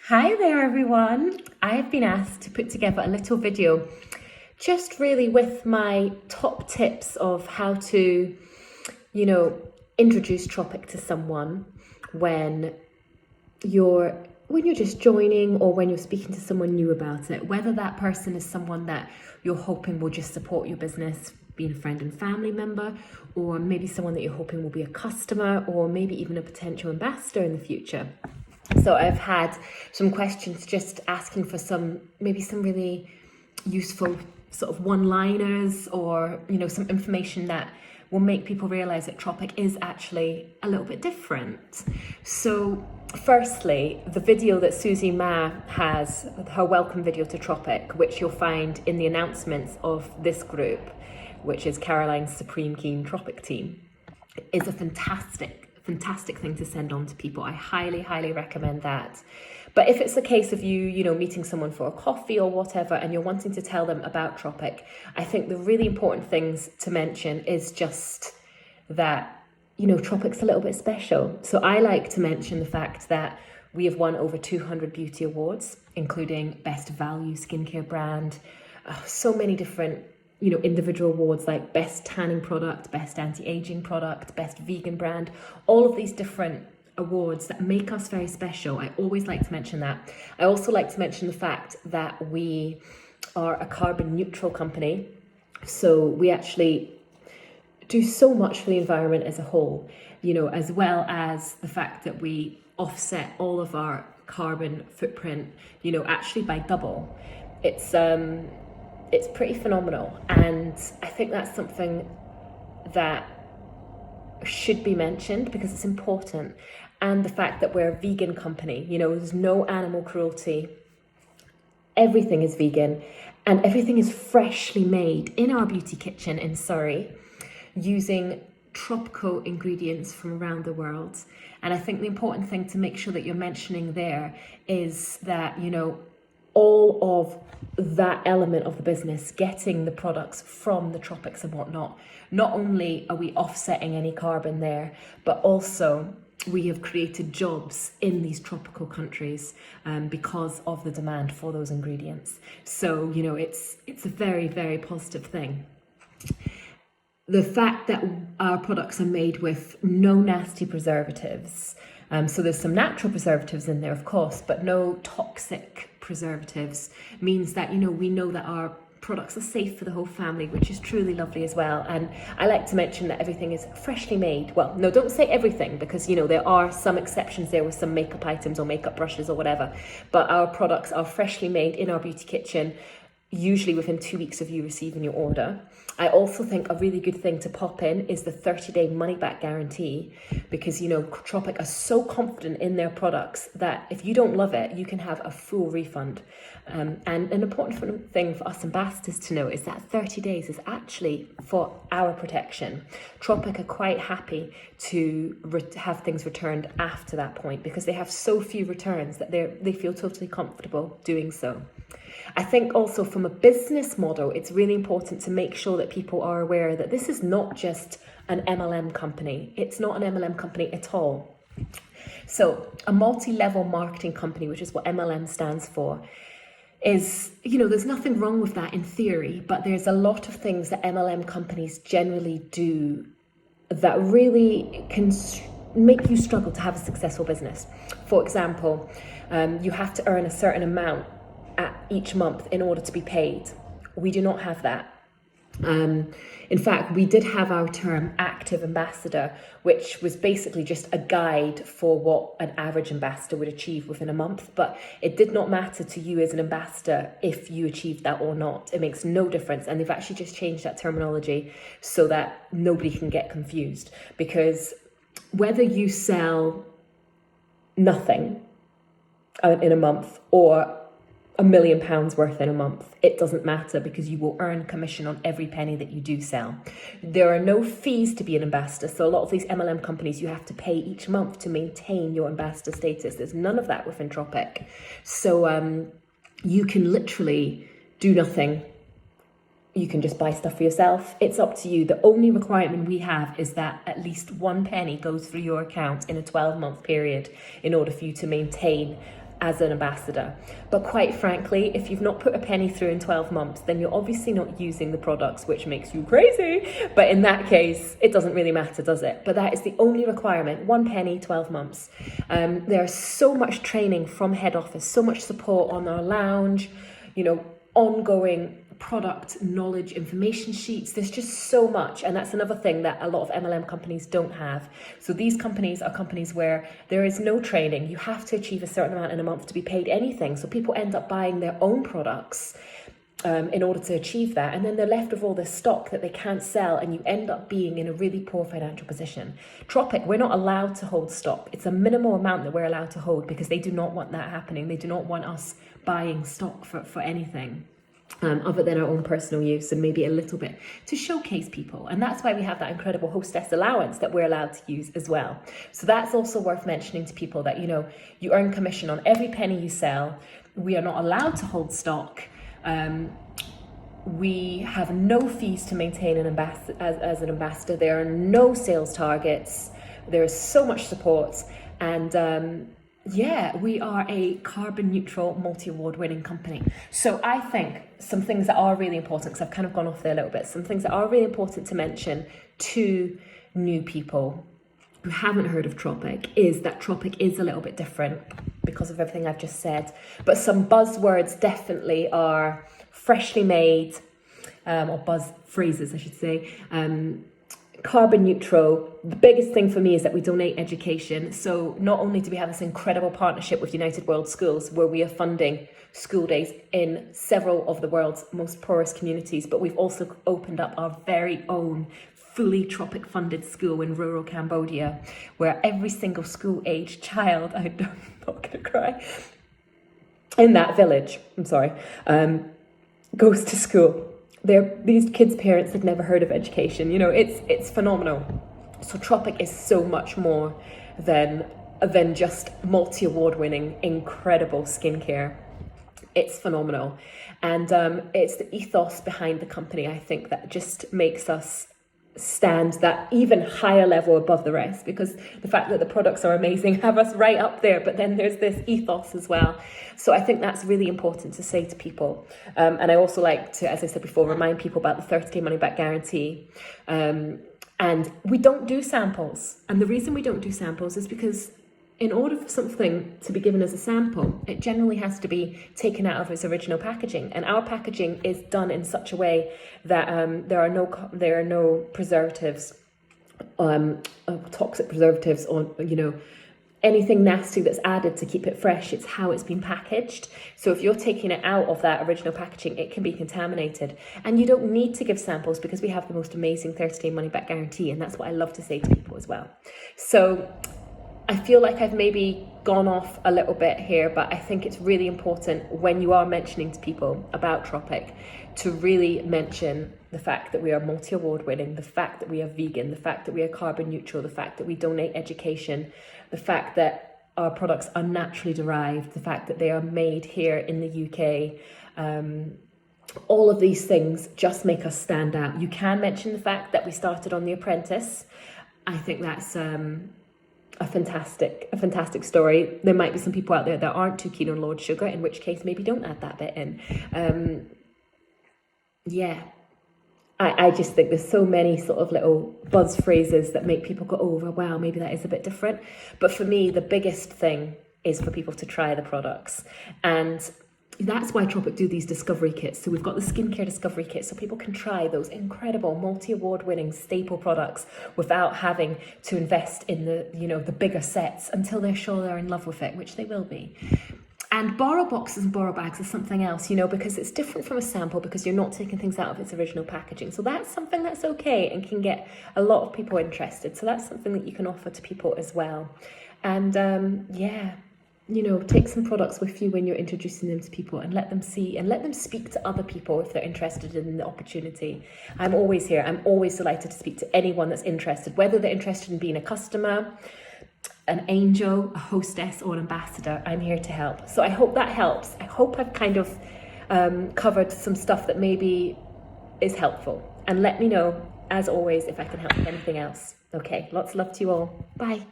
Hi there everyone. I have been asked to put together a little video just really with my top tips of how to, introduce Tropic to someone when you're just joining or when you're speaking to someone new about it, whether that person is someone that you're hoping will just support your business, being a friend and family member, or maybe someone that you're hoping will be a customer, or maybe even a potential ambassador in the future. So I've had some questions just asking for some really useful sort of one-liners or, some information that will make people realize that Tropic is actually a little bit different. So firstly, the video that Susie Ma has, her welcome video to Tropic, which you'll find in the announcements of this group, which is Caroline's Supreme Keen Tropic team, is a fantastic thing to send on to people. I highly recommend that. But if it's the case of you meeting someone for a coffee or whatever, and you're wanting to tell them about Tropic, I think the really important things to mention is just that, Tropic's a little bit special. So I like to mention the fact that we have won over 200 beauty awards, including Best Value Skincare Brand, so many different individual awards like Best Tanning Product, Best Anti-Aging Product, Best Vegan Brand, all of these different awards that make us very special. I always like to mention that. I also like to mention the fact that we are a carbon neutral company. So we actually do so much for the environment as a whole, as well as the fact that we offset all of our carbon footprint, actually by double. It's pretty phenomenal, and I think that's something that should be mentioned because it's important. And the fact that we're a vegan company, there's no animal cruelty, everything is vegan, and everything is freshly made in our beauty kitchen in Surrey using tropical ingredients from around the world. And I think the important thing to make sure that you're mentioning there is that, all of that element of the business, getting the products from the tropics and whatnot, not only are we offsetting any carbon there, but also we have created jobs in these tropical countries because of the demand for those ingredients. So, it's a very positive thing. The fact that our products are made with no nasty preservatives. So there's some natural preservatives in there, of course, but no toxic preservatives means that, we know that our products are safe for the whole family, which is truly lovely as well. And I like to mention that everything is freshly made. Well, no, don't say everything, because, there are some exceptions there with some makeup items or makeup brushes or whatever. But our products are freshly made in our beauty kitchen, usually within 2 weeks of you receiving your order. I also think a really good thing to pop in is the 30-day money-back guarantee, because, Tropic are so confident in their products that if you don't love it, you can have a full refund. And an important thing for us ambassadors to know is that 30 days is actually for our protection. Tropic are quite happy to have things returned after that point because they have so few returns that they feel totally comfortable doing so. I think also from a business model, it's really important to make sure that people are aware that this is not just an MLM company. It's not an MLM company at all. So a multi-level marketing company, which is what MLM stands for, is, there's nothing wrong with that in theory, but there's a lot of things that MLM companies generally do that really can make you struggle to have a successful business. For example, you have to earn a certain amount at each month in order to be paid. We do not have that. In fact, we did have our term active ambassador, which was basically just a guide for what an average ambassador would achieve within a month. But it did not matter to you as an ambassador if you achieved that or not. It makes no difference. And they've actually just changed that terminology so that nobody can get confused. Because whether you sell nothing in a month or £1 million worth in a month, it doesn't matter, because you will earn commission on every penny that you do sell. There are no fees to be an ambassador. So a lot of these MLM companies, you have to pay each month to maintain your ambassador status. There's none of that within Tropic. So you can literally do nothing. You can just buy stuff for yourself. It's up to you. The only requirement we have is that at least 1 penny goes through your account in a 12-month period in order for you to maintain as an ambassador. But quite frankly, if you've not put a penny through in 12 months, then you're obviously not using the products, which makes you crazy. But in that case, it doesn't really matter, does it? But that is the only requirement, 1 penny, 12 months. There's so much training from head office, so much support on our lounge, ongoing product knowledge information sheets. There's just so much, and that's another thing that a lot of MLM companies don't have. So these companies are companies where there is no training. You have to achieve a certain amount in a month to be paid anything. So people end up buying their own products in order to achieve that, and then they're left with all this stock that they can't sell, and you end up being in a really poor financial position. Tropic, we're not allowed to hold stock. It's a minimal amount that we're allowed to hold because they do not want that happening. They do not want us buying stock for anything. Other than our own personal use, and maybe a little bit to showcase people. And that's why we have that incredible hostess allowance that we're allowed to use as well. So that's also worth mentioning to people that, you earn commission on every penny you sell. We are not allowed to hold stock. We have no fees to maintain an as an ambassador. There are no sales targets. There is so much support. And we are a carbon neutral, multi-award winning company. So I think some things that are really important, because I've kind of gone off there a little bit, some things that are really important to mention to new people who haven't heard of Tropic is that Tropic is a little bit different because of everything I've just said. But some buzzwords definitely are freshly made, or buzz phrases, I should say, carbon neutral. The biggest thing for me is that we donate education. So not only do we have this incredible partnership with United World Schools, where we are funding school days in several of the world's most poorest communities, but we've also opened up our very own fully Tropic funded school in rural Cambodia, where every single school age child, I'm not gonna cry, in that village, goes to school. These kids' parents have never heard of education. It's phenomenal. So Tropic is so much more than just multi-award winning, incredible skincare. It's phenomenal. And it's the ethos behind the company, I think, that just makes us stand that even higher level above the rest, because the fact that the products are amazing have us right up there, but then there's this ethos as well. So I think that's really important to say to people. And I also like to, as I said before, remind people about the 30-day money-back guarantee. And we don't do samples. And the reason we don't do samples is because in order for something to be given as a sample, it generally has to be taken out of its original packaging. And our packaging is done in such a way that there are no preservatives, toxic preservatives, or anything nasty that's added to keep it fresh. It's how it's been packaged. So if you're taking it out of that original packaging, it can be contaminated. And you don't need to give samples because we have the most amazing 30-day money-back guarantee. And that's what I love to say to people as well. So I feel like I've maybe gone off a little bit here, but I think it's really important when you are mentioning to people about Tropic to really mention the fact that we are multi-award winning, the fact that we are vegan, the fact that we are carbon neutral, the fact that we donate education, the fact that our products are naturally derived, the fact that they are made here in the UK. All of these things just make us stand out. You can mention the fact that we started on The Apprentice. I think that's a fantastic story. There might be some people out there that aren't too keen on Lord Sugar, in which case maybe don't add that bit in. I just think there's so many sort of little buzz phrases that make people go, oh, wow, maybe that is a bit different. But for me, the biggest thing is for people to try the products. And that's why Tropic do these discovery kits. So we've got the skincare discovery kit so people can try those incredible multi-award winning staple products without having to invest in the bigger sets until they're sure they're in love with it, which they will be. And borrow boxes and borrow bags is something else, because it's different from a sample because you're not taking things out of its original packaging. So that's something that's okay and can get a lot of people interested. So that's something that you can offer to people as well. And take some products with you when you're introducing them to people and let them see and let them speak to other people if they're interested in the opportunity. I'm always here. I'm always delighted to speak to anyone that's interested, whether they're interested in being a customer, an angel, a hostess, or an ambassador. I'm here to help. So I hope that helps. I hope I've kind of covered some stuff that maybe is helpful. And let me know, as always, if I can help with anything else. Okay, lots of love to you all. Bye.